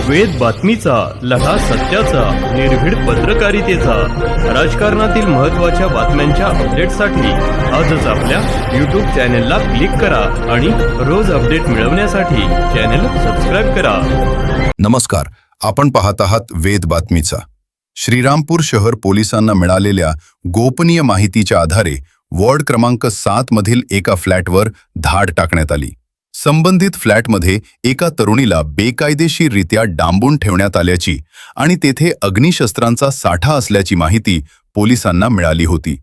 वेद बातमीचा, लढा सत्याचा, निर्भीड पत्रकारितेचा, राजकारणातील महत्त्वाच्या बातम्यांच्या अपडेटसाठी आजच आपल्या यूट्यूब चॅनेलला क्लिक करा आणि रोज अपडेट मिळवण्यासाठी चॅनेल सबस्क्राईब करा. नमस्कार, आपण पाहत आहात वेद बातमीचा. श्रीरामपूर शहर पोलिसांना मिळालेल्या गोपनीय माहितीच्या आधारे वॉर्ड क्रमांक 7 मधील एका फ्लॅटवर धाड टाकण्यात आली. संबंधित फ्लॅटमध्ये एका तरुणीला बेकायदेशीररित्या डांबून ठेवण्यात आल्याची आणि तेथे अग्निशस्त्रांचा साठा असल्याची माहिती पोलिसांना मिळाली होती.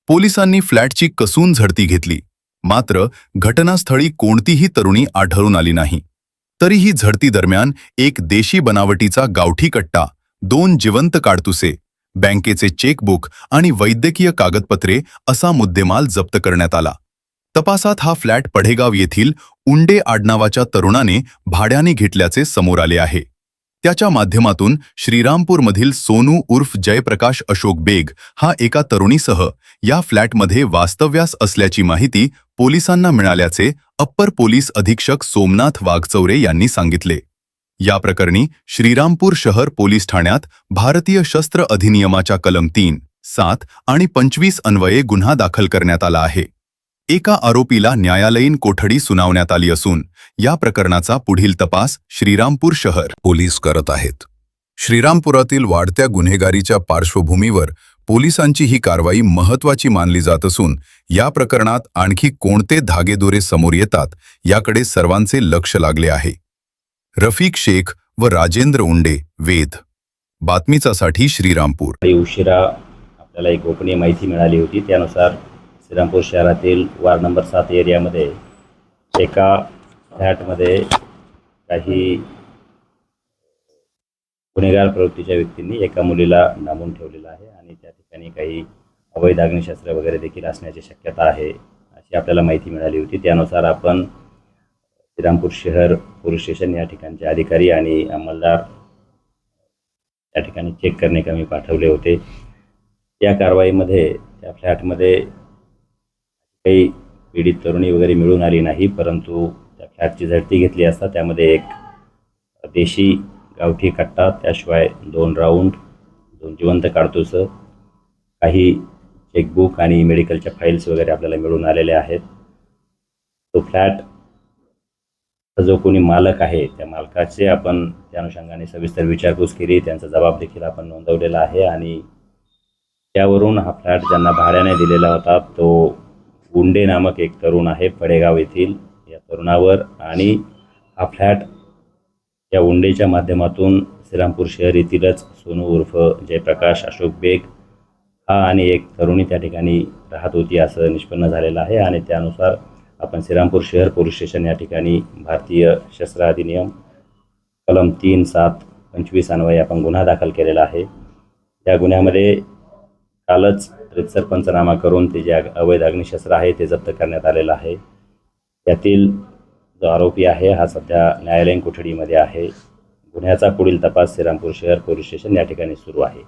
पोलिसांनी फ्लॅटची कसून झडती घेतली, मात्र घटनास्थळी कोणतीही तरुणी आढळून आली नाही. तरीही झडती दरम्यान एक देशी बनावटीचा गावठी कट्टा, 2 जिवंत काडतुसे, बँकेचे चेकबुक आणि वैद्यकीय कागदपत्रे असा मुद्देमाल जप्त करण्यात आला. तपासात हा फ्लॅट पढेगाव येथील उंडे आडनावाच्या तरुणाने भाड्याने घेतल्याचे समोर आले आहे. त्याच्या माध्यमातून श्रीरामपूरमधील सोनू उर्फ जयप्रकाश अशोक बेग हा एका तरुणीसह या फ्लॅटमध्ये वास्तव्यास असल्याची माहिती पोलिसांना मिळाल्याचे अप्पर पोलीस अधीक्षक सोमनाथ वाघचौरे यांनी सांगितले. या प्रकरणी श्रीरामपूर शहर पोलीस ठाण्यात भारतीय शस्त्र अधिनियमाच्या कलम 3, 7 आणि 25 अन्वये गुन्हा दाखल करण्यात आला आहे. एका आरोपीला न्यायालयीन कोठडी सुनावण्यात आली असून या प्रकरणाचा पुढील तपास श्रीरामपूर शहर पोलीस करत आहेत. श्रीरामपुरातील वाढत्या गुन्हेगारीच्या पार्श्वभूमीवर पोलिसांची ही कारवाई महत्त्वाची मानली जात असून या प्रकरणात आणखी कोणते धागेदोरे समोर येतात याकडे सर्वांचे लक्ष लागले आहे. रफिक शेख व राजेंद्र उंडे, वेद बातमीचासाठी श्रीरामपूर. उशिरा आपल्याला एक गोपनीय माहिती मिळाली होती. त्यानुसार श्रीरामपूर शहरातील वार्ड नंबर 7 एरियामध्ये एका फ्लॅटमध्ये काही गुन्हेगार प्रवृत्तीच्या व्यक्तींनी एका मुलीला डांबून ठेवलेलं आहे आणि त्या ठिकाणी काही अवैध अग्निशस्त्र वगैरे देखील असण्याची शक्यता आहे अशी आपल्याला माहिती मिळाली होती. त्यानुसार आपण श्रीरामपूर शहर पोलीस स्टेशन या ठिकाणचे अधिकारी आणि अंमलदार त्या ठिकाणी चेक करण्याकरता पाठवले होते. या कारवाईमध्ये त्या फ्लॅटमध्ये काही पीडित तरुणी वगैरे मिळून आली नाही, परंतु त्या फ्लॅटची झडती घेतली असता त्यामध्ये एक देशी गावठी कट्टा, त्याशिवाय 2 राऊंड, 2 जिवंत काडतूस, काही चेकबुक आणि मेडिकलच्या फाईल्स वगैरे आपल्याला मिळून आलेल्या आहेत. तो फ्लॅट जो कोणी मालक आहे त्या मालकाचे आपण त्या अनुषंगाने सविस्तर विचारपूस केली. त्यांचा जबाब देखील आपण नोंदवलेला आहे आणि त्यावरून हा फ्लॅट ज्यांना भाड्याने दिलेला होता तो उंडे नामक एक तरुण आहे पडेगाव येथील, या तरुणावर आणि हा फ्लॅट या उंडेच्या माध्यमातून श्रीरामपूर शहर येथीलच सोनू उर्फ जयप्रकाश अशोक बेग हा आणि एक तरुणी त्या ठिकाणी राहत होती असं निष्पन्न झालेलं आहे. आणि त्यानुसार आपण श्रीरामपूर शहर पोलीस स्टेशन या ठिकाणी भारतीय शस्त्र अधिनियम कलम 3, 7, 25 अन्वये आपण गुन्हा दाखल केलेला आहे. त्या गुन्ह्यामध्ये कालच रितसर पंचनामा करून ते जे अवैध अग्निशस्त्र आहे ते जप्त करण्यात आलेलं आहे. त्यातील जो आरोपी आहे हा सध्या न्यायालयीन कोठडीमध्ये आहे. गुन्ह्याचा पुढील तपास श्रीरामपूर शहर पोलीस स्टेशन या ठिकाणी सुरू आहे.